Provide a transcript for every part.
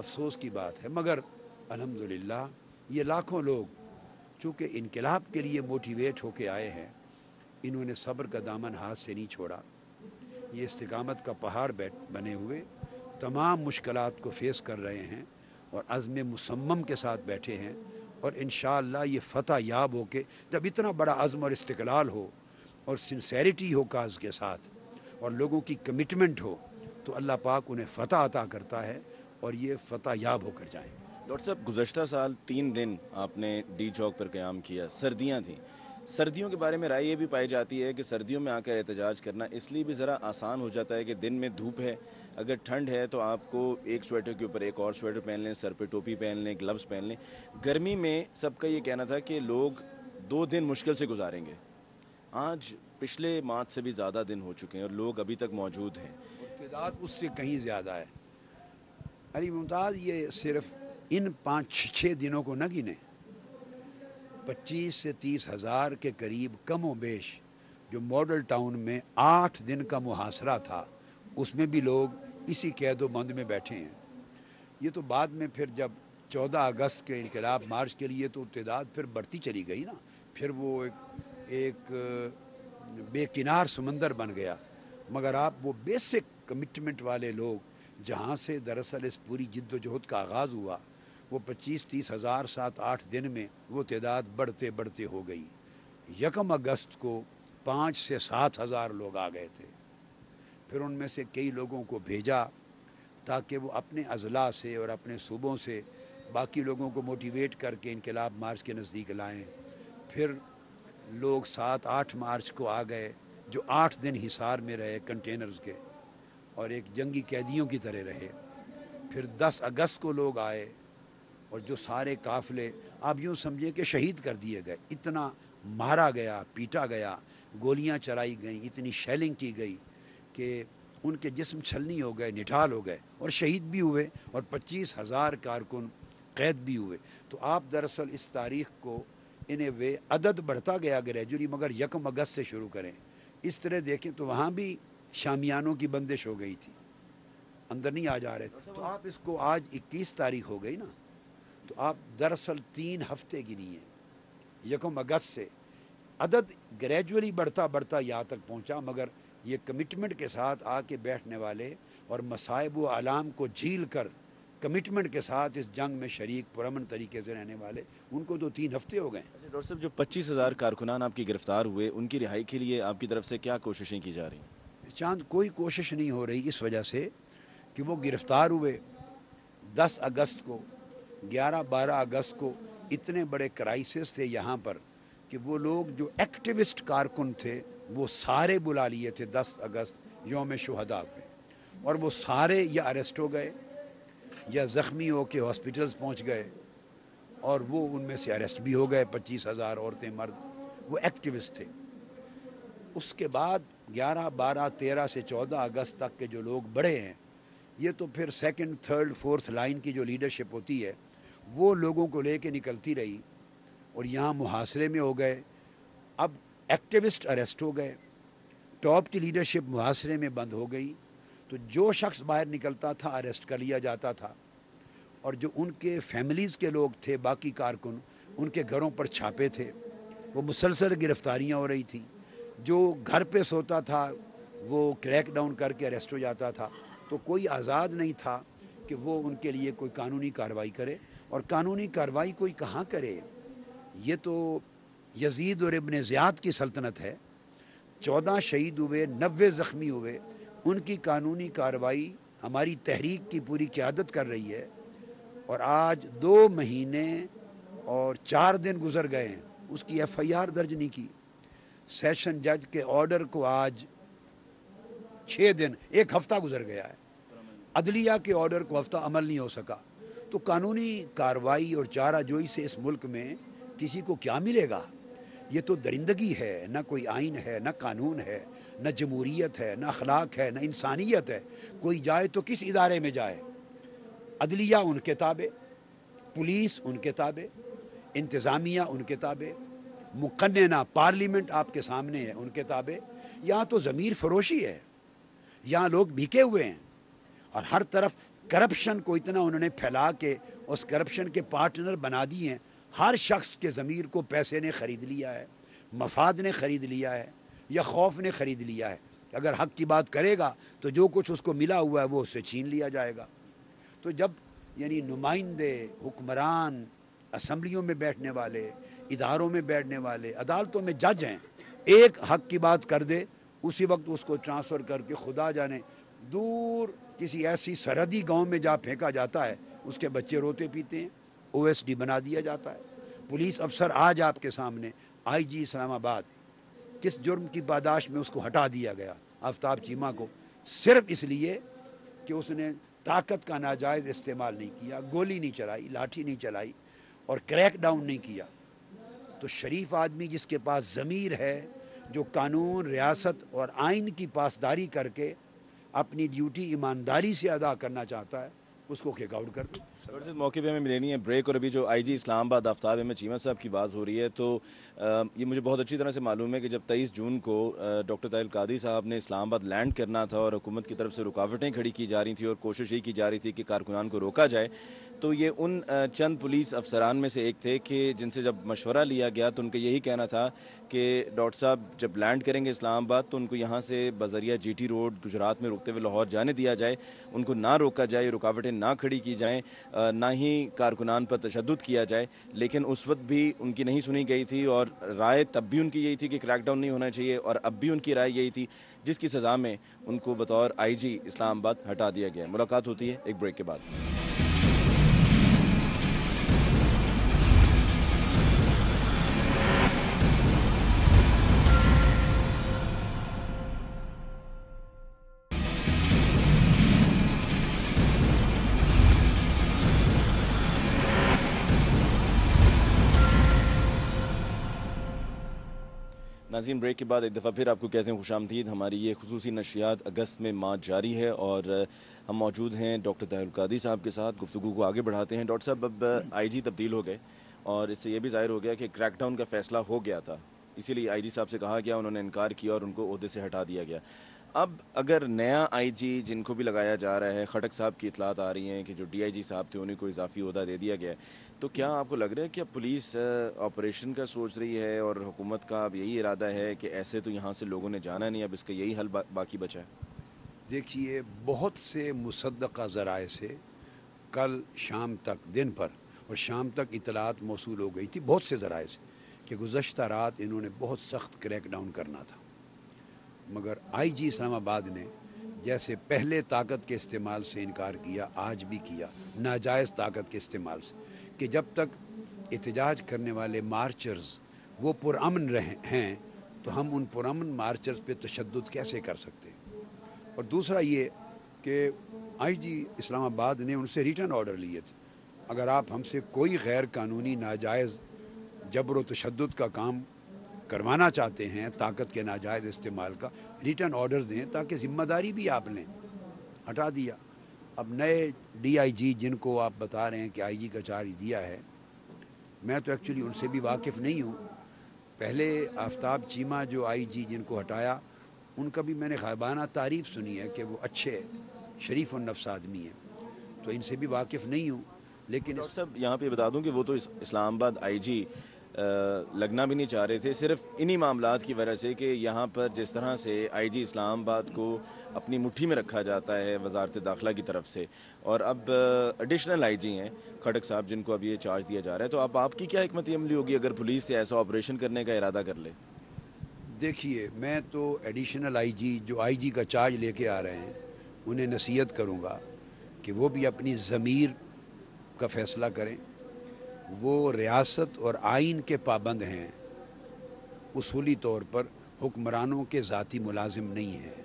افسوس کی بات ہے، مگر الحمدللہ یہ لاکھوں لوگ چونکہ انقلاب کے لیے موٹیویٹ ہو کے آئے ہیں، انہوں نے صبر کا دامن ہاتھ سے نہیں چھوڑا، یہ استقامت کا پہاڑ بنے ہوئے تمام مشکلات کو فیس کر رہے ہیں اور عزم مصمم کے ساتھ بیٹھے ہیں، اور انشاءاللہ یہ فتح یاب ہو کے، جب اتنا بڑا عزم اور استقلال ہو اور سنسیریٹی ہو کاز کے ساتھ اور لوگوں کی کمٹمنٹ ہو، تو اللہ پاک انہیں فتح عطا کرتا ہے اور یہ فتح یاب ہو کر جائیں۔ ڈاکٹر صاحب، گزشتہ سال 3 دن آپ نے ڈی چوک پر قیام کیا، سردیاں تھیں، سردیوں کے بارے میں رائے یہ بھی پائی جاتی ہے کہ سردیوں میں آ کر احتجاج کرنا اس لیے بھی ذرا آسان ہو جاتا ہے کہ دن میں دھوپ ہے، اگر ٹھنڈ ہے تو آپ کو ایک سویٹر کے اوپر ایک اور سویٹر پہن لیں، سر پہ ٹوپی پہن لیں، گلوز پہن لیں۔ گرمی میں سب کا یہ کہنا تھا کہ لوگ 2 دن مشکل سے گزاریں گے، آج پچھلے مارچ سے بھی زیادہ دن ہو چکے ہیں اور لوگ ابھی تک موجود ہیں۔ تعداد اس سے کہیں زیادہ ہے علی ممتاز، یہ صرف ان 5-6 دنوں کو نہ گنے، 25 سے 30 ہزار کے قریب کم و بیش جو ماڈل ٹاؤن میں 8 دن کا محاصرہ تھا، اس میں بھی لوگ اسی قید و بند میں بیٹھے ہیں۔ یہ تو بعد میں پھر جب 14 اگست کے انقلاب مارچ کے لیے تو تعداد پھر بڑھتی چلی گئی نا، پھر وہ ایک بے کنار سمندر بن گیا، مگر آپ وہ بیسک کمٹمنٹ والے لوگ جہاں سے دراصل اس پوری جد و جہد کا آغاز ہوا، وہ 25-30 ہزار 7-8 دن میں وہ تعداد بڑھتے بڑھتے ہو گئی۔ 1 اگست کو 5 سے 7 ہزار لوگ آ گئے تھے، پھر ان میں سے کئی لوگوں کو بھیجا تاکہ وہ اپنے اضلاع سے اور اپنے صوبوں سے باقی لوگوں کو موٹیویٹ کر کے انقلاب مارچ کے نزدیک لائیں۔ پھر لوگ 7-8 مارچ کو آ گئے جو 8 دن حصار میں رہے کنٹینرز کے اور ایک جنگی قیدیوں کی طرح رہے۔ پھر 10 اگست کو لوگ آئے اور جو سارے قافلے آپ یوں سمجھے کہ شہید کر دیے گئے، اتنا مارا گیا، پیٹا گیا، گولیاں چلائی گئیں، اتنی شیلنگ کی گئی کہ ان کے جسم چھلنی ہو گئے، نٹھال ہو گئے اور شہید بھی ہوئے اور 25 ہزار کارکن قید بھی ہوئے۔ تو آپ دراصل اس تاریخ کو ان اے وے عدد بڑھتا گیا گریجولی، مگر 1 اگست سے شروع کریں اس طرح دیکھیں تو وہاں بھی شامیانوں کی بندش ہو گئی تھی، اندر نہیں آ جا رہے تھے۔ تو آپ اس کو آج 21 تاریخ ہو گئی نا، تو آپ دراصل 3 ہفتے گنیے 1 اگست سے عدد گریجولی بڑھتا بڑھتا یہاں تک پہنچا، مگر یہ کمٹمنٹ کے ساتھ آ کے بیٹھنے والے اور مصائب و آلام کو جھیل کر کمٹمنٹ کے ساتھ اس جنگ میں شریک پرامن طریقے سے رہنے والے، ان کو تو 3 ہفتے ہو گئے۔ ڈاکٹر صاحب، جو 25 ہزار کارکنان آپ کی گرفتار ہوئے، ان کی رہائی کے لیے آپ کی طرف سے کیا کوششیں کی جا رہی ہیں؟ چاند کوئی کوشش نہیں ہو رہی، اس وجہ سے کہ وہ گرفتار ہوئے 10 اگست کو، 11-12 اگست کو اتنے بڑے کرائسس تھے یہاں پر کہ وہ لوگ جو ایکٹیوسٹ کارکن تھے وہ سارے بلا لیے تھے 10 اگست یوم شہداء پہ، اور وہ سارے یا اریسٹ ہو گئے یا زخمی ہو کے ہاسپٹلز پہنچ گئے، اور وہ ان میں سے اریسٹ بھی ہو گئے 25 ہزار عورتیں مرد، وہ ایکٹیوسٹ تھے۔ اس کے بعد 11, 12, 13 سے 14 اگست تک کے جو لوگ بڑے ہیں، یہ تو پھر 2nd, 3rd, 4th لائن کی جو لیڈرشپ ہوتی ہے وہ لوگوں کو لے کے نکلتی رہی اور یہاں محاصرے میں ہو گئے۔ اب ایکٹیوسٹ اریسٹ ہو گئے، ٹاپ کی لیڈرشپ محاصرے میں بند ہو گئی، تو جو شخص باہر نکلتا تھا اریسٹ کر لیا جاتا تھا، اور جو ان کے فیملیز کے لوگ تھے باقی کارکن، ان کے گھروں پر چھاپے تھے، وہ مسلسل گرفتاریاں ہو رہی تھیں۔ جو گھر پہ سوتا تھا وہ کریک ڈاؤن کر کے اریسٹ ہو جاتا تھا، تو کوئی آزاد نہیں تھا کہ وہ ان کے لیے کوئی قانونی کارروائی کرے، اور قانونی کارروائی کوئی کہاں کرے؟ یہ تو یزید اور ابن زیاد کی سلطنت ہے، 14 شہید ہوئے، 90 زخمی ہوئے، ان کی قانونی کارروائی ہماری تحریک کی پوری قیادت کر رہی ہے، اور آج 2 مہینے اور 4 دن گزر گئے ہیں، اس کی FIR درج نہیں کی۔ سیشن جج کے آرڈر کو آج 6 دن، 1 ہفتہ گزر گیا ہے، عدلیہ کے آرڈر کو ہفتہ عمل نہیں ہو سکا۔ تو قانونی کارروائی اور چارہ جوئی سے اس ملک میں کسی کو کیا ملے گا؟ یہ تو درندگی ہے، نہ کوئی آئین ہے، نہ قانون ہے، نہ جمہوریت ہے، نہ اخلاق ہے، نہ انسانیت ہے۔ کوئی جائے تو کس ادارے میں جائے؟ عدلیہ ان کے تابع، پولیس ان کے تابع، انتظامیہ ان کے تابع، مقننہ پارلیمنٹ آپ کے سامنے ہے ان کے تابع۔ یہاں تو ضمیر فروشی ہے، یہاں لوگ بھیکے ہوئے ہیں، اور ہر طرف کرپشن کو اتنا انہوں نے پھیلا کے اس کرپشن کے پارٹنر بنا دیے ہیں. ہر شخص کے ضمیر کو پیسے نے خرید لیا ہے, مفاد نے خرید لیا ہے, یا خوف نے خرید لیا ہے. اگر حق کی بات کرے گا تو جو کچھ اس کو ملا ہوا ہے وہ اس سے چھین لیا جائے گا. تو جب یعنی نمائندے, حکمران, اسمبلیوں میں بیٹھنے والے, اداروں میں بیٹھنے والے, عدالتوں میں جج ہیں, ایک حق کی بات کر دے اسی وقت اس کو ٹرانسفر کر کے خدا جانے دور کسی ایسی سرحدی گاؤں میں جا پھینکا جاتا ہے, اس کے بچے روتے پیتے ہیں, او ایس ڈی بنا دیا جاتا ہے. پولیس افسر آج آپ کے سامنے آئی جی اسلام آباد, کس جرم کی پاداش میں اس کو ہٹا دیا گیا آفتاب چیمہ کو, صرف اس لیے کہ اس نے طاقت کا ناجائز استعمال نہیں کیا, گولی نہیں چلائی, لاٹھی نہیں چلائی اور کریک ڈاؤن نہیں کیا. تو شریف آدمی جس کے پاس ضمیر ہے, جو قانون, ریاست اور آئین کی پاسداری کر کے اپنی ڈیوٹی ایمانداری سے ادا کرنا چاہتا ہے, اس کو کک آؤٹ کر دو. اس موقع پہ ہمیں ملینی ہے بریک, اور ابھی جو آئی جی اسلام آباد آفتاب احمد چیمہ صاحب کی بات ہو رہی ہے تو یہ مجھے بہت اچھی طرح سے معلوم ہے کہ جب 23 جون کو ڈاکٹر طاہر القادری صاحب نے اسلام آباد لینڈ کرنا تھا اور حکومت کی طرف سے رکاوٹیں کھڑی کی جا رہی تھیں اور کوشش یہ کی جا رہی تھی کہ کارکنان کو روکا جائے, تو یہ ان چند پولیس افسران میں سے ایک تھے کہ جن سے جب مشورہ لیا گیا تو ان کا یہی کہنا تھا کہ ڈاکٹر صاحب جب لینڈ کریں گے اسلام آباد تو ان کو یہاں سے بذریعہ جی ٹی روڈ گجرات میں روکتے ہوئے لاہور جانے دیا جائے, ان کو نہ روکا جائے, رکاوٹیں نہ کھڑی کی جائیں, نہ ہی کارکنان پر تشدد کیا جائے. لیکن اس وقت بھی ان کی نہیں سنی گئی تھی اور رائے تب بھی ان کی یہی تھی کہ کریک ڈاؤن نہیں ہونا چاہیے, اور اب بھی ان کی رائے یہی تھی, جس کی سزا میں ان کو بطور آئی جی اسلام آباد ہٹا دیا گیا. ملاقات ہوتی ہے ایک بریک کے بعد. ناظرین, بریک کے بعد ایک دفعہ پھر آپ کو کہتے ہیں خوش آمدید. ہماری یہ خصوصی نشریات اگست میں ماہ جاری ہے اور ہم موجود ہیں ڈاکٹر طاہر القادری صاحب کے ساتھ. گفتگو کو آگے بڑھاتے ہیں. ڈاکٹر صاحب, اب آئی جی تبدیل ہو گئے اور اس سے یہ بھی ظاہر ہو گیا کہ کریک ڈاؤن کا فیصلہ ہو گیا تھا, اسی لیے آئی جی صاحب سے کہا گیا, انہوں نے انکار کیا اور ان کو عہدے سے ہٹا دیا گیا. اب اگر نیا آئی جی جن کو بھی لگایا جا رہا ہے, خٹک صاحب کی اطلاعات آ رہی ہیں کہ جو ڈی آئی جی صاحب تھے انہیں کو اضافی عہدہ دے دیا گیا ہے, تو کیا آپ کو لگ رہا ہے کہ اب پولیس آپریشن کا سوچ رہی ہے اور حکومت کا اب یہی ارادہ ہے کہ ایسے تو یہاں سے لوگوں نے جانا نہیں, اب اس کا یہی حل باقی بچا ہے؟ دیکھیے, بہت سے مصدقہ ذرائع سے کل شام تک, دن پر اور شام تک اطلاعات موصول ہو گئی تھی بہت سے ذرائع سے کہ گزشتہ رات انہوں نے بہت سخت کریک ڈاؤن کرنا تھا. مگر آئی جی اسلام آباد نے جیسے پہلے طاقت کے استعمال سے انکار کیا, آج بھی کیا, ناجائز طاقت کے استعمال سے, کہ جب تک احتجاج کرنے والے مارچرز وہ پرامن ہیں تو ہم ان پرامن مارچرز پہ تشدد کیسے کر سکتے ہیں. اور دوسرا یہ کہ آئی جی اسلام آباد نے ان سے ریٹرن آرڈر لیے تھے, اگر آپ ہم سے کوئی غیر قانونی ناجائز جبر و تشدد کا کام کروانا چاہتے ہیں, طاقت کے ناجائز استعمال کا, ریٹرن آرڈرز دیں تاکہ ذمہ داری بھی آپ لیں. ہٹا دیا. اب نئے ڈی آئی جی جن کو آپ بتا رہے ہیں کہ آئی جی کا چارج دیا ہے, میں تو ایکچولی ان سے بھی واقف نہیں ہوں. پہلے آفتاب چیمہ جو آئی جی جن کو ہٹایا, ان کا بھی میں نے غائبانہ تعریف سنی ہے کہ وہ اچھے شریف النفس آدمی ہیں, تو ان سے بھی واقف نہیں ہوں. لیکن ڈاکٹر صاحب یہاں پہ بتا دوں کہ وہ تو اسلام آباد آئی جی لگنا بھی نہیں چاہ رہے تھے, صرف انہی معاملات کی وجہ سے کہ یہاں پر جس طرح سے آئی جی اسلام آباد کو اپنی مٹھی میں رکھا جاتا ہے وزارت داخلہ کی طرف سے, اور اب ایڈیشنل آئی جی ہیں کھٹک صاحب جن کو اب یہ چارج دیا جا رہا ہے, تو اب آپ کی کیا حکمت عملی ہوگی اگر پولیس سے ایسا آپریشن کرنے کا ارادہ کر لے؟ دیکھیے, میں تو ایڈیشنل آئی جی جو آئی جی کا چارج لے کے آ رہے ہیں انہیں نصیحت کروں گا کہ وہ بھی اپنی ضمیر کا فیصلہ کریں. وہ ریاست اور آئین کے پابند ہیں, اصولی طور پر حکمرانوں کے ذاتی ملازم نہیں ہیں.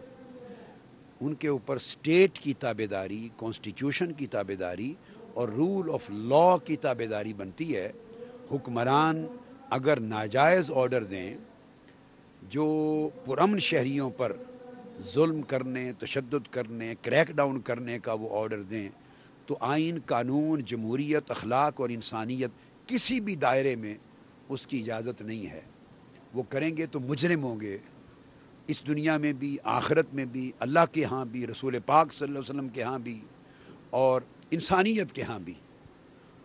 ان کے اوپر اسٹیٹ کی تابع داری, کانسٹیٹیوشن کی تابع داری اور رول آف لا کی تابع داری بنتی ہے. حکمران اگر ناجائز آرڈر دیں, جو پرامن شہریوں پر ظلم کرنے, تشدد کرنے, کریک ڈاؤن کرنے کا وہ آرڈر دیں, تو آئین, قانون, جمہوریت, اخلاق اور انسانیت کسی بھی دائرے میں اس کی اجازت نہیں ہے. وہ کریں گے تو مجرم ہوں گے, اس دنیا میں بھی, آخرت میں بھی, اللہ کے ہاں بھی, رسول پاک صلی اللہ علیہ وسلم کے ہاں بھی, اور انسانیت کے ہاں بھی،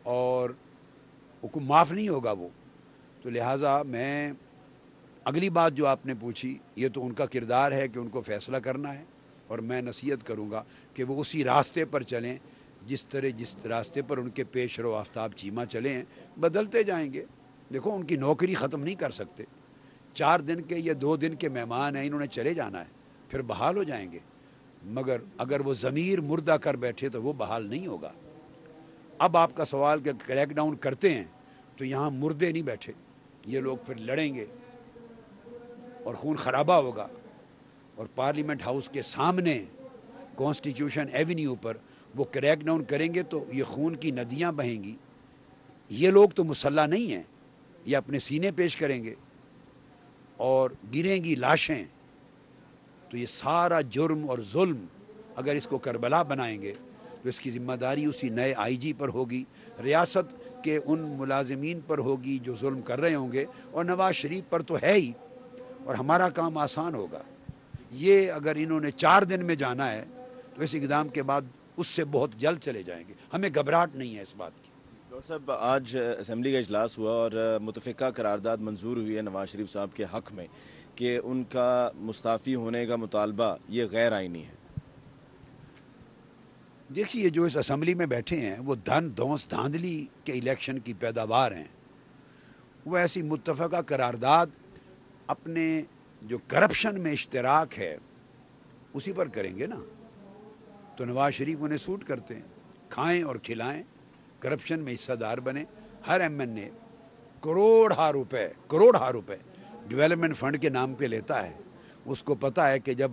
اور حکم معاف نہیں ہوگا وہ. تو لہٰذا میں اگلی بات جو آپ نے پوچھی، یہ تو ان کا کردار ہے کہ ان کو فیصلہ کرنا ہے، اور میں نصیحت کروں گا کہ وہ اسی راستے پر چلیں جس راستے پر ان کے پیش رو آفتاب چیمہ چلے ہیں. بدلتے جائیں گے. دیکھو ان کی نوکری ختم نہیں کر سکتے. 4 دن کے یا 2 دن کے مہمان ہیں، انہوں نے چلے جانا ہے، پھر بحال ہو جائیں گے. مگر اگر وہ ضمیر مردہ کر بیٹھے تو وہ بحال نہیں ہوگا. اب آپ کا سوال کہ کریک ڈاؤن کرتے ہیں تو یہاں مردے نہیں بیٹھے، یہ لوگ پھر لڑیں گے اور خون خرابہ ہوگا. اور پارلیمنٹ ہاؤس کے سامنے کانسٹیٹیوشن ایونیو پر وہ کریک ڈاؤن کریں گے تو یہ خون کی ندیاں بہیں گی. یہ لوگ تو مسلح نہیں ہیں، یہ اپنے سینے پیش کریں گے اور گریں گی لاشیں. تو یہ سارا جرم اور ظلم اگر اس کو کربلا بنائیں گے تو اس کی ذمہ داری اسی نئے آئی جی پر ہوگی، ریاست کے ان ملازمین پر ہوگی جو ظلم کر رہے ہوں گے، اور نواز شریف پر تو ہے ہی. اور ہمارا کام آسان ہوگا. یہ اگر انہوں نے 4 دن میں جانا ہے تو اس اقدام کے بعد اس سے بہت جلد چلے جائیں گے. ہمیں گھبراہٹ نہیں ہے اس بات کی. ڈاکٹر صاحب، آج اسمبلی کا اجلاس ہوا اور متفقہ قرارداد منظور ہوئی ہے نواز شریف صاحب کے حق میں کہ ان کا مستعفی ہونے کا مطالبہ یہ غیر آئینی ہے. دیکھیے، جو اس اسمبلی میں بیٹھے ہیں وہ دھونس دھاندلی کے الیکشن کی پیداوار ہیں. وہ ایسی متفقہ قرارداد اپنے جو کرپشن میں اشتراک ہے اسی پر کریں گے نا. تو نواز شریف انہیں سوٹ کرتے ہیں. کھائیں اور کھلائیں، کرپشن میں حصہ دار بنے. ہر ایم این اے کروڑ روپے ڈیولپمنٹ فنڈ کے نام پہ لیتا ہے. اس کو پتہ ہے کہ جب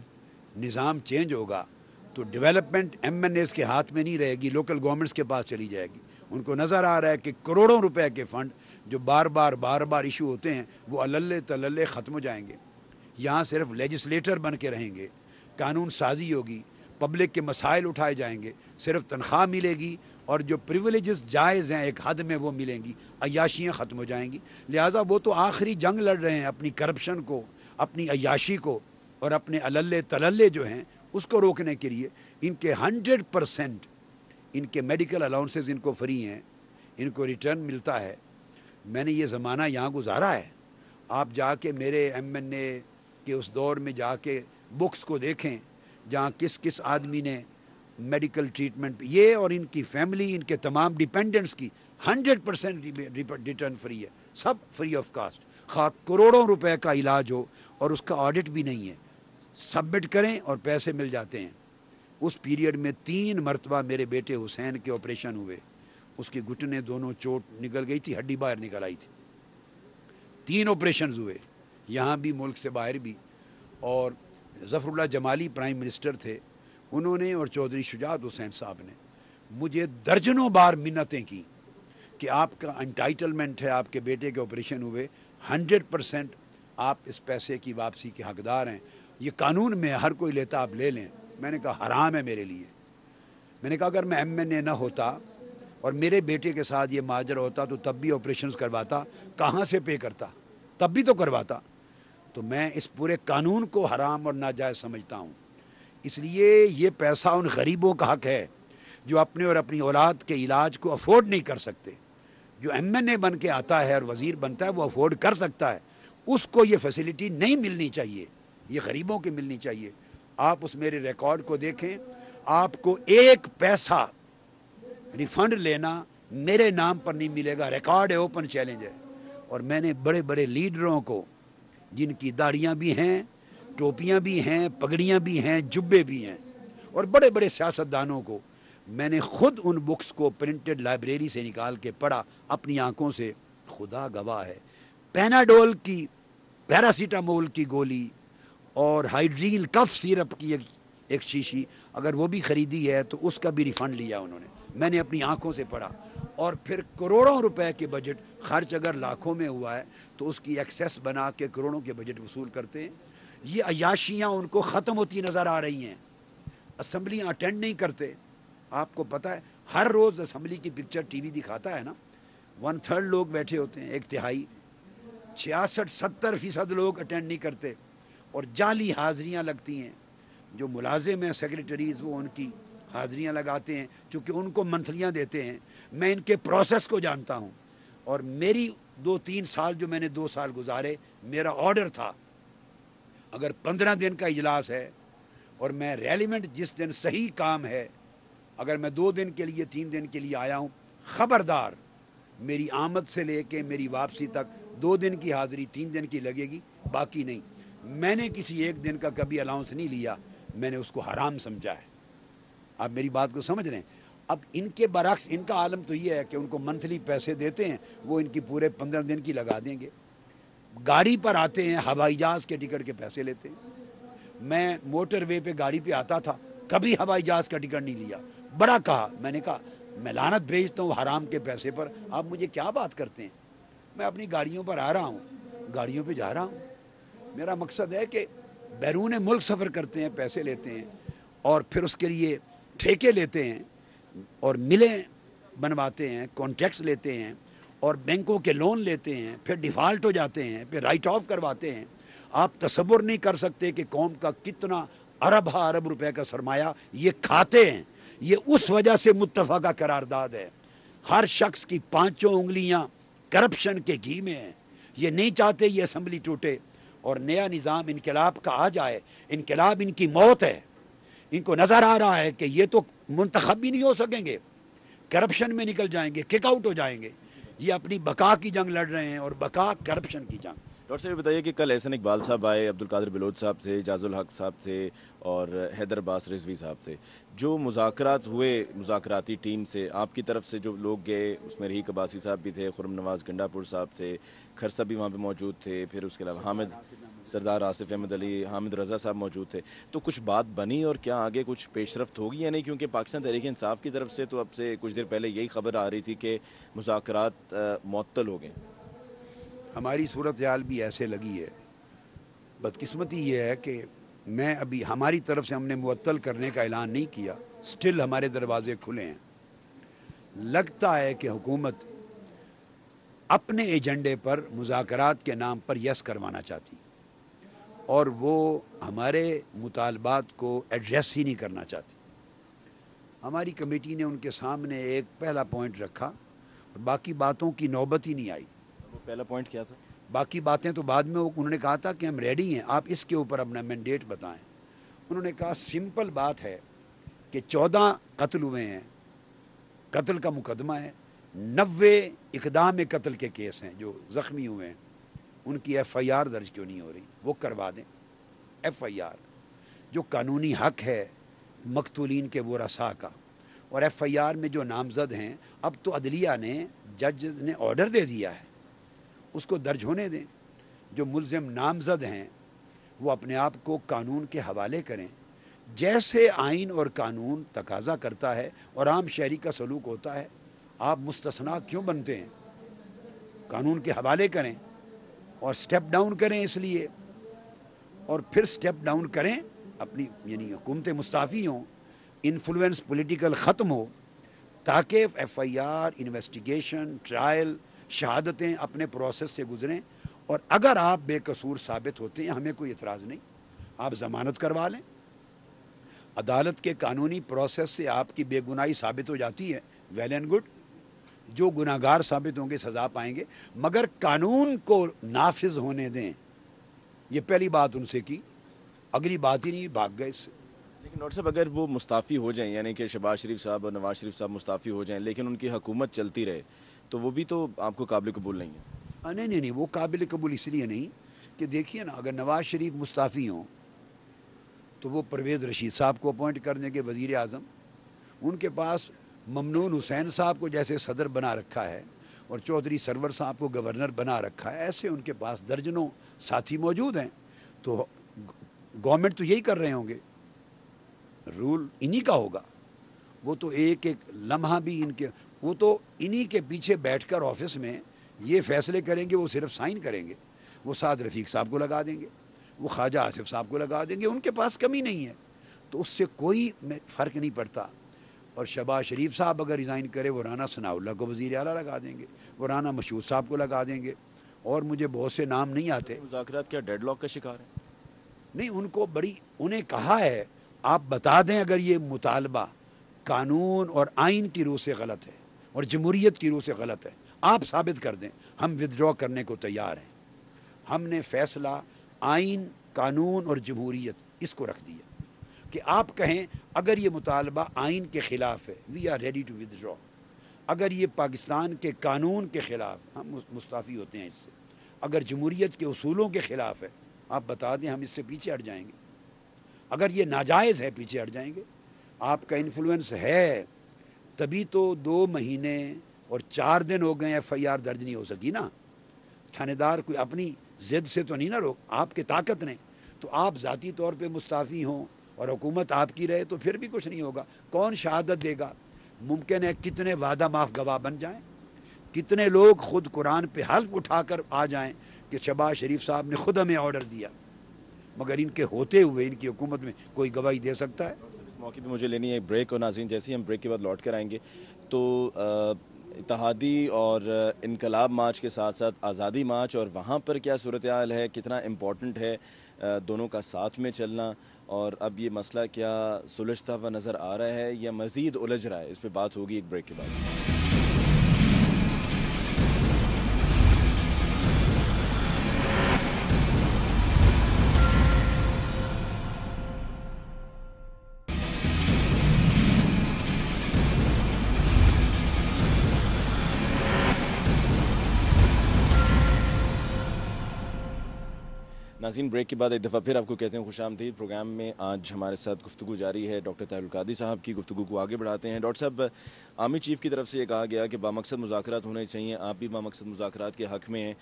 نظام چینج ہوگا تو ڈیولپمنٹ ایم این ایز کے ہاتھ میں نہیں رہے گی، لوکل گورنمنٹس کے پاس چلی جائے گی. ان کو نظر آ رہا ہے کہ کروڑوں روپے کے فنڈ جو بار بار ایشو ہوتے ہیں وہ اللے تللے ختم ہو جائیں گے. یہاں صرف لیجسلیٹر بن کے رہیں گے، قانون سازی ہوگی، پبلک کے مسائل اٹھائے جائیں گے، صرف تنخواہ ملے گی، اور جو پریولیجز جائز ہیں ایک حد میں وہ ملیں گی. عیاشیاں ختم ہو جائیں گی. لہٰذا وہ تو آخری جنگ لڑ رہے ہیں اپنی کرپشن کو، اپنی عیاشی کو، اور اپنے اللے تللے جو ہیں اس کو روکنے کے لیے. ان کے 100% ان کے میڈیکل الاؤنسز ان کو فری ہیں، ان کو ریٹرن ملتا ہے. میں نے یہ زمانہ یہاں گزارا ہے. آپ جا کے میرے ایم این اے کے اس دور میں جا کے بکس کو دیکھیں جہاں کس آدمی نے میڈیکل ٹریٹمنٹ، یہ اور ان کی فیملی، ان کے تمام ڈیپینڈنٹس کی 100% ریٹرن فری ہے. سب فری آف کاسٹ. خواہ کروڑوں روپے کا علاج ہو اور اس کا آڈٹ بھی نہیں ہے، سبمٹ کریں اور پیسے مل جاتے ہیں. اس پیریڈ میں 3 مرتبہ میرے بیٹے حسین کے آپریشن ہوئے. اس کے گھٹنے دونوں چوٹ نکل گئی تھی، ہڈی باہر نکل آئی تھی. 3 آپریشنز ہوئے، یہاں بھی ملک سے باہر بھی. اور ظفر اللہ جمالی پرائم منسٹر تھے، انہوں نے، اور چودھری شجاعت حسین صاحب نے مجھے درجنوں بار منتیں کی کہ آپ کا انٹائٹلمنٹ ہے، آپ کے بیٹے کے آپریشن ہوئے، 100% آپ اس پیسے کی واپسی کے حقدار ہیں. یہ قانون میں ہر کوئی لیتا، آپ لے لیں. میں نے کہا حرام ہے میرے لیے. میں نے کہا اگر میں ایم این اے نہ ہوتا اور میرے بیٹے کے ساتھ یہ ماجرا ہوتا تو تب بھی آپریشنز کرواتا. کہاں سے پے کرتا؟ تب بھی تو کرواتا. تو میں اس پورے قانون کو حرام اور ناجائز سمجھتا ہوں. اس لیے یہ پیسہ ان غریبوں کا حق ہے جو اپنے اور اپنی اولاد کے علاج کو افورڈ نہیں کر سکتے. جو ایم این اے بن کے آتا ہے اور وزیر بنتا ہے وہ افورڈ کر سکتا ہے، اس کو یہ فیسلٹی نہیں ملنی چاہیے، یہ غریبوں کی ملنی چاہیے. آپ اس میرے ریکارڈ کو دیکھیں، آپ کو 1 پیسہ ریفنڈ لینا میرے نام پر نہیں ملے گا. ریکارڈ ہے، اوپن چیلنج ہے. اور میں نے بڑے بڑے لیڈروں کو جن کی داڑیاں بھی ہیں، ٹوپیاں بھی ہیں، پگڑیاں بھی ہیں، جبے بھی ہیں، اور بڑے بڑے سیاستدانوں کو میں نے خود ان بکس کو پرنٹڈ لائبریری سے نکال کے پڑھا اپنی آنکھوں سے. خدا گواہ ہے، پیناڈول کی، پیراسیٹامول کی گولی اور ہائیڈریل کف سیرپ کی ایک شیشی اگر وہ بھی خریدی ہے تو اس کا بھی ریفنڈ لیا انہوں نے. میں نے اپنی آنکھوں سے پڑھا. اور پھر کروڑوں روپے کے بجٹ خرچ اگر لاکھوں میں ہوا ہے تو اس کی ایکسیس بنا کے کروڑوں کے بجٹ وصول کرتے ہیں. یہ عیاشیاں ان کو ختم ہوتی نظر آ رہی ہیں. اسمبلیاں اٹینڈ نہیں کرتے. آپ کو پتہ ہے ہر روز اسمبلی کی پکچر ٹی وی دکھاتا ہے نا، 1/3 لوگ بیٹھے ہوتے ہیں، 1/3. 66-70% لوگ اٹینڈ نہیں کرتے، اور جعلی حاضریاں لگتی ہیں. جو ملازم ہیں سیکریٹریز وہ ان کی حاضریاں لگاتے ہیں، چونکہ ان کو منتھلیاں دیتے ہیں، میں ان کے پروسیس کو جانتا ہوں. اور میری 2-3 سال جو میں نے 2 سال گزارے، میرا آرڈر تھا اگر 15 دن کا اجلاس ہے اور میں ریلیونٹ جس دن صحیح کام ہے، اگر میں 2 دن کے لیے 3 دن کے لیے آیا ہوں، خبردار میری آمد سے لے کے میری واپسی تک 2 دن کی حاضری 3 دن کی لگے گی، باقی نہیں. میں نے کسی ایک دن کا کبھی الاؤنس نہیں لیا، میں نے اس کو حرام سمجھا ہے. آپ میری بات کو سمجھ رہے ہیں؟ اب ان کے برعکس ان کا عالم تو یہ ہے کہ ان کو منتھلی پیسے دیتے ہیں، وہ ان کی پورے 15 دن کی لگا دیں گے. گاڑی پر آتے ہیں، ہوائی جہاز کے ٹکٹ کے پیسے لیتے ہیں. میں موٹر وے پہ گاڑی پہ آتا تھا، کبھی ہوائی جہاز کا ٹکٹ نہیں لیا. بڑا کہا، میں نے کہا میں لعنت بھیجتا ہوں حرام کے پیسے پر، آپ مجھے کیا بات کرتے ہیں؟ میں اپنی گاڑیوں پر آ رہا ہوں، گاڑیوں پہ جا رہا ہوں. میرا مقصد ہے کہ بیرون ملک سفر کرتے ہیں، پیسے لیتے ہیں اور پھر اس کے لیے ٹھیکے لیتے ہیں اور ملیں بنواتے ہیں، کانٹریکٹس لیتے ہیں اور بینکوں کے لون لیتے ہیں، پھر ڈیفالٹ ہو جاتے ہیں، پھر رائٹ آف کرواتے ہیں. آپ تصور نہیں کر سکتے کہ قوم کا کتنا ارب روپے کا سرمایہ یہ کھاتے ہیں. یہ اس وجہ سے متفقہ قرارداد ہے. ہر شخص کی 5 انگلیاں کرپشن کے گھی میں ہیں. یہ نہیں چاہتے یہ اسمبلی ٹوٹے اور نیا نظام انقلاب کا آ جائے. انقلاب ان کی موت ہے. ان کو نظر آ رہا ہے کہ یہ تو منتخب بھی نہیں ہو سکیں گے، کرپشن میں نکل جائیں گے، کک آؤٹ ہو جائیں گے. یہ اپنی بقا کی جنگ لڑ رہے ہیں اور بقا کرپشن کی جنگ. ڈاکٹر صاحب یہ بتائیے کہ کل احسن اقبال صاحب آئے، عبدالقادر بلوچ صاحب تھے، جاز الحق صاحب تھے اور حیدر عباس رضوی صاحب تھے. جو مذاکرات ہوئے مذاکراتی ٹیم سے آپ کی طرف سے جو لوگ گئے، اس میں رحیق عباسی صاحب بھی تھے، خرم نواز گنڈا پور صاحب تھے، کھرسا بھی وہاں پہ موجود تھے، پھر اس کے علاوہ حامد سردار آصف احمد علی، حامد رضا صاحب موجود تھے. تو کچھ بات بنی اور کیا آگے کچھ پیش رفت ہوگی یا نہیں؟ کیونکہ پاکستان تحریک انصاف کی طرف سے تو اب سے کچھ دیر پہلے یہی خبر آ رہی تھی کہ مذاکرات معطل ہو گئے. ہماری صورتحال بھی ایسے لگی ہے. بدقسمتی یہ ہے کہ میں ابھی ہماری طرف سے ہم نے معطل کرنے کا اعلان نہیں کیا، سٹل ہمارے دروازے کھلے ہیں. لگتا ہے کہ حکومت اپنے ایجنڈے پر مذاکرات کے نام پر یس کروانا چاہتی اور وہ ہمارے مطالبات کو ایڈریس ہی نہیں کرنا چاہتی. ہماری کمیٹی نے ان کے سامنے ایک پہلا پوائنٹ رکھا اور باقی باتوں کی نوبت ہی نہیں آئی. وہ پہلا پوائنٹ کیا تھا؟ باقی باتیں تو بعد میں انہوں نے کہا تھا کہ ہم ریڈی ہیں، آپ اس کے اوپر اپنا مینڈیٹ بتائیں. انہوں نے کہا سمپل بات ہے کہ 14 قتل ہوئے ہیں، قتل کا مقدمہ ہے، 90 اقدام قتل کے کیس ہیں جو زخمی ہوئے ہیں، ان کی ایف آئی آر درج کیوں نہیں ہو رہی؟ وہ کروا دیں ایف آئی آر. جو قانونی حق ہے مقتولین کے ورثاء کا، اور ایف آئی آر میں جو نامزد ہیں، اب تو عدلیہ نے، جج نے آرڈر دے دیا ہے، اس کو درج ہونے دیں. جو ملزم نامزد ہیں وہ اپنے آپ کو قانون کے حوالے کریں جیسے آئین اور قانون تقاضا کرتا ہے اور عام شہری کا سلوک ہوتا ہے. آپ مستثنا کیوں بنتے ہیں؟ قانون کے حوالے کریں اور سٹیپ ڈاؤن کریں اس لیے، اور پھر سٹیپ ڈاؤن کریں اپنی، یعنی حکومت مستعفی ہوں، انفلوئنس پولیٹیکل ختم ہو، تاکہ F I R, investigation, trial, شہادتیں اپنے پروسیس سے گزریں. اور اگر آپ بے قصور ثابت ہوتے ہیں ہمیں کوئی اعتراض نہیں، آپ ضمانت کروا لیں. عدالت کے قانونی پروسیس سے آپ کی بے گناہی ثابت ہو جاتی ہے، ویل اینڈ گڈ. جو گناہ گار ثابت ہوں گے سزا پائیں گے، مگر قانون کو نافذ ہونے دیں. یہ پہلی بات ان سے کی، اگلی بات ہی نہیں، بھاگ گئے اس سے. لیکن ڈاکٹر صاحب اگر وہ مستعفی ہو جائیں، یعنی کہ شہباز شریف صاحب اور نواز شریف صاحب مستعفی ہو جائیں لیکن ان کی حکومت چلتی رہے، تو وہ بھی تو آپ کو قابل قبول نہیں ہے. نہیں، وہ قابل قبول اس لیے نہیں کہ دیکھیے نا، اگر نواز شریف مستعفی ہوں تو وہ پرویز رشید صاحب کو اپوائنٹ کر دیں گے وزیر اعظم. ان کے پاس ممنون حسین صاحب کو جیسے صدر بنا رکھا ہے اور چودھری سرور صاحب کو گورنر بنا رکھا ہے، ایسے ان کے پاس درجنوں ساتھی موجود ہیں. تو گورنمنٹ تو یہی کر رہے ہوں گے، رول انہی کا ہوگا. وہ تو ایک ایک لمحہ بھی ان کے، وہ تو انہی کے پیچھے بیٹھ کر آفس میں یہ فیصلے کریں گے، وہ صرف سائن کریں گے. وہ سعد رفیق صاحب کو لگا دیں گے، وہ خواجہ آصف صاحب کو لگا دیں گے، ان کے پاس کمی نہیں ہے. تو اس سے کوئی فرق نہیں پڑتا. اور شہباز شریف صاحب اگر ریزائن کرے، وہ رانا ثناء اللہ کو وزیر اعلیٰ لگا دیں گے، وہ رانا مشہور صاحب کو لگا دیں گے، اور مجھے بہت سے نام نہیں آتے. مذاکرات کیا ڈیڈ لاک کا شکار ہیں؟ نہیں، ان کو انہیں کہا ہے آپ بتا دیں اگر یہ مطالبہ قانون اور آئین کی روح سے غلط ہے اور جمہوریت کی روح سے غلط ہے. آپ ثابت کر دیں, ہم ودرا کرنے کو تیار ہیں. ہم نے فیصلہ آئین, قانون اور جمہوریت اس کو رکھ دیا کہ آپ کہیں اگر یہ مطالبہ آئین کے خلاف ہے, we are ready to withdraw. اگر یہ پاکستان کے قانون کے خلاف, ہم مستعفی ہوتے ہیں اس سے. اگر جمہوریت کے اصولوں کے خلاف ہے, آپ بتا دیں, ہم اس سے پیچھے ہٹ جائیں گے. اگر یہ ناجائز ہے, پیچھے ہٹ جائیں گے. آپ کا انفلوئنس ہے تبھی تو 2 مہینے اور 4 دن ہو گئے FIR درج نہیں ہو سکی نا. تھانے دار کوئی اپنی ضد سے تو نہیں نا روک, آپ کی طاقت نے. تو آپ ذاتی طور پہ مستعفی ہوں اور حکومت آپ کی رہے تو پھر بھی کچھ نہیں ہوگا. کون شہادت دے گا؟ ممکن ہے کتنے وعدہ معاف گواہ بن جائیں, کتنے لوگ خود قرآن پہ حلف اٹھا کر آ جائیں کہ شہباز شریف صاحب نے خود ہمیں آرڈر دیا, مگر ان کے ہوتے ہوئے ان کی حکومت میں کوئی گواہی دے سکتا ہے؟ اس موقع پہ مجھے لینی ہے ایک بریک, اور ناظرین جیسے ہی ہم بریک کے بعد لوٹ کر آئیں گے تو اتحادی اور انقلاب مارچ کے ساتھ ساتھ آزادی مارچ, اور وہاں پر کیا صورتحال ہے, کتنا امپورٹنٹ ہے دونوں کا ساتھ میں چلنا, اور اب یہ مسئلہ کیا سلجھتا ہوا نظر آ رہا ہے یا مزید الجھ رہا ہے, اس پہ بات ہوگی ایک بریک کے بعد. ناظرین, بریک کے بعد ایک دفعہ پھر آپ کو کہتے ہیں خوش آمدید. پروگرام میں آج ہمارے ساتھ گفتگو جاری ہے ڈاکٹر طاہر القادری صاحب کی. گفتگو کو آگے بڑھاتے ہیں. ڈاکٹر صاحب, آرمی چیف کی طرف سے یہ کہا گیا کہ بامقصد مذاکرات ہونے چاہیے, آپ بھی بامقصد مذاکرات کے حق میں ہیں,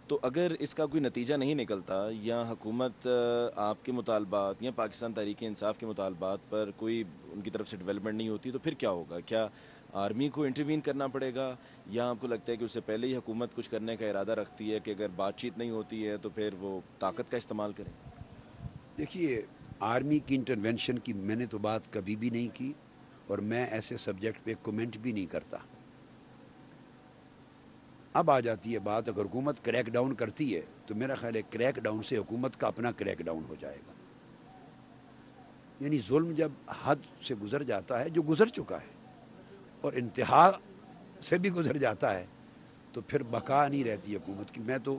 تو اگر اس کا کوئی نتیجہ نہیں نکلتا یا حکومت آپ کے مطالبات یا پاکستان تحریک انصاف کے مطالبات پر کوئی ان کی طرف سے ڈیولپمنٹ نہیں ہوتی, تو پھر کیا ہوگا؟ کیا آرمی کو انٹروین کرنا پڑے گا, یا آپ کو لگتا ہے کہ اس سے پہلے ہی حکومت کچھ کرنے کا ارادہ رکھتی ہے کہ اگر بات چیت نہیں ہوتی ہے تو پھر وہ طاقت کا استعمال کریں؟ دیکھیے, آرمی کی انٹرونشن کی میں نے تو بات کبھی بھی نہیں کی, اور میں ایسے سبجیکٹ پہ کومنٹ بھی نہیں کرتا. اب آ جاتی ہے بات, اگر حکومت کریک ڈاؤن کرتی ہے تو میرا خیال ہے کریک ڈاؤن سے حکومت کا اپنا کریک ڈاؤن ہو جائے گا. یعنی ظلم جب حد سے گزر جاتا ہے, جو گزر چکا ہے, اور انتہا سے بھی گزر جاتا ہے, تو پھر بقا نہیں رہتی حکومت کی. میں تو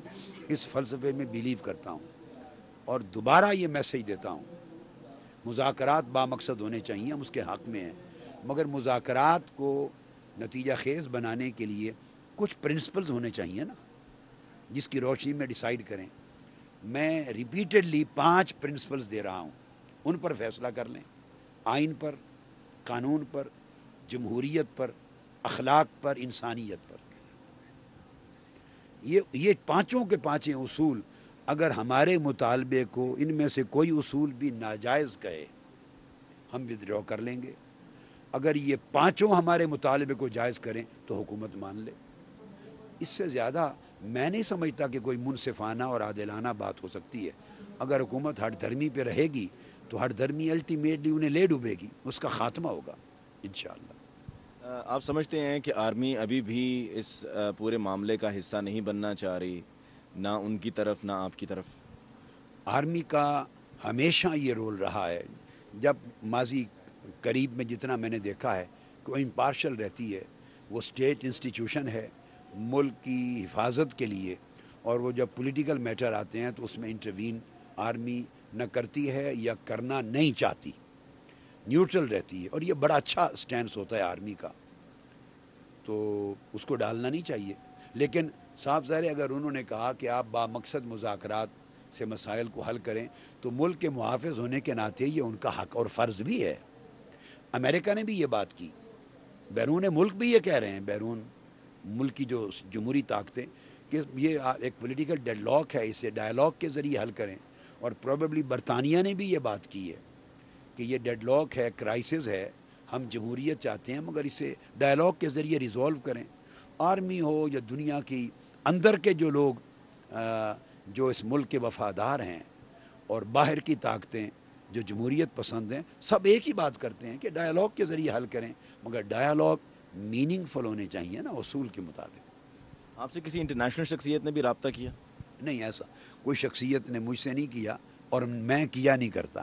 اس فلسفے میں بیلیو کرتا ہوں, اور دوبارہ یہ میسیج دیتا ہوں, مذاکرات بامقصد ہونے چاہیے, ہم اس کے حق میں ہیں, مگر مذاکرات کو نتیجہ خیز بنانے کے لیے کچھ پرنسپلز ہونے چاہیے نا, جس کی روشنی میں ڈیسائیڈ کریں. میں ریپیٹڈلی 5 پرنسپلز دے رہا ہوں, ان پر فیصلہ کر لیں. آئین پر, قانون پر, جمہوریت پر, اخلاق پر, انسانیت پر. یہ پانچوں کے پانچیں اصول اگر ہمارے مطالبے کو ان میں سے کوئی اصول بھی ناجائز کہے, ہم ودرا کر لیں گے. اگر یہ پانچوں ہمارے مطالبے کو جائز کریں تو حکومت مان لے. اس سے زیادہ میں نہیں سمجھتا کہ کوئی منصفانہ اور عادلانہ بات ہو سکتی ہے. اگر حکومت ہٹ دھرمی پہ رہے گی تو ہٹ دھرمی الٹیمیٹلی انہیں لے ڈوبے گی, اس کا خاتمہ ہوگا انشاءاللہ. آپ سمجھتے ہیں کہ آرمی ابھی بھی اس پورے معاملے کا حصہ نہیں بننا چاہ رہی, نہ ان کی طرف نہ آپ کی طرف؟ آرمی کا ہمیشہ یہ رول رہا ہے, جب ماضی قریب میں جتنا میں نے دیکھا ہے کہ وہ امپارشل رہتی ہے. وہ اسٹیٹ انسٹیٹیوشن ہے ملک کی حفاظت کے لیے, اور وہ جب پولیٹیکل میٹر آتے ہیں تو اس میں انٹروین آرمی نہ کرتی ہے یا کرنا نہیں چاہتی, نیوٹرل رہتی ہے. اور یہ بڑا اچھا سٹینس ہوتا ہے آرمی کا, تو اس کو ڈالنا نہیں چاہیے. لیکن صاف ظاہر ہے اگر انہوں نے کہا کہ آپ بامقصد مذاکرات سے مسائل کو حل کریں, تو ملک کے محافظ ہونے کے ناطے یہ ان کا حق اور فرض بھی ہے. امریکہ نے بھی یہ بات کی, بیرون ملک بھی یہ کہہ رہے ہیں, بیرون ملک کی جو جمہوری طاقتیں, کہ یہ ایک پولیٹیکل ڈیڈ لاک ہے, اسے ڈائلاگ کے ذریعے حل کریں. اور پروبیبلی برطانیہ نے بھی یہ بات کی ہے کہ یہ ڈیڈ لاک ہے, کرائسس ہے, ہم جمہوریت چاہتے ہیں مگر اسے ڈائلاگ کے ذریعے ریزولو کریں. آرمی ہو یا دنیا کی اندر کے جو لوگ جو اس ملک کے وفادار ہیں, اور باہر کی طاقتیں جو جمہوریت پسند ہیں, سب ایک ہی بات کرتے ہیں کہ ڈائلاگ کے ذریعے حل کریں, مگر ڈائلاگ میننگ فل ہونے چاہیے نا, اصول کے مطابق. آپ سے کسی انٹرنیشنل شخصیت نے بھی رابطہ کیا؟ نہیں, ایسا کوئی شخصیت نے مجھ سے نہیں کیا, اور میں کیا نہیں کرتا.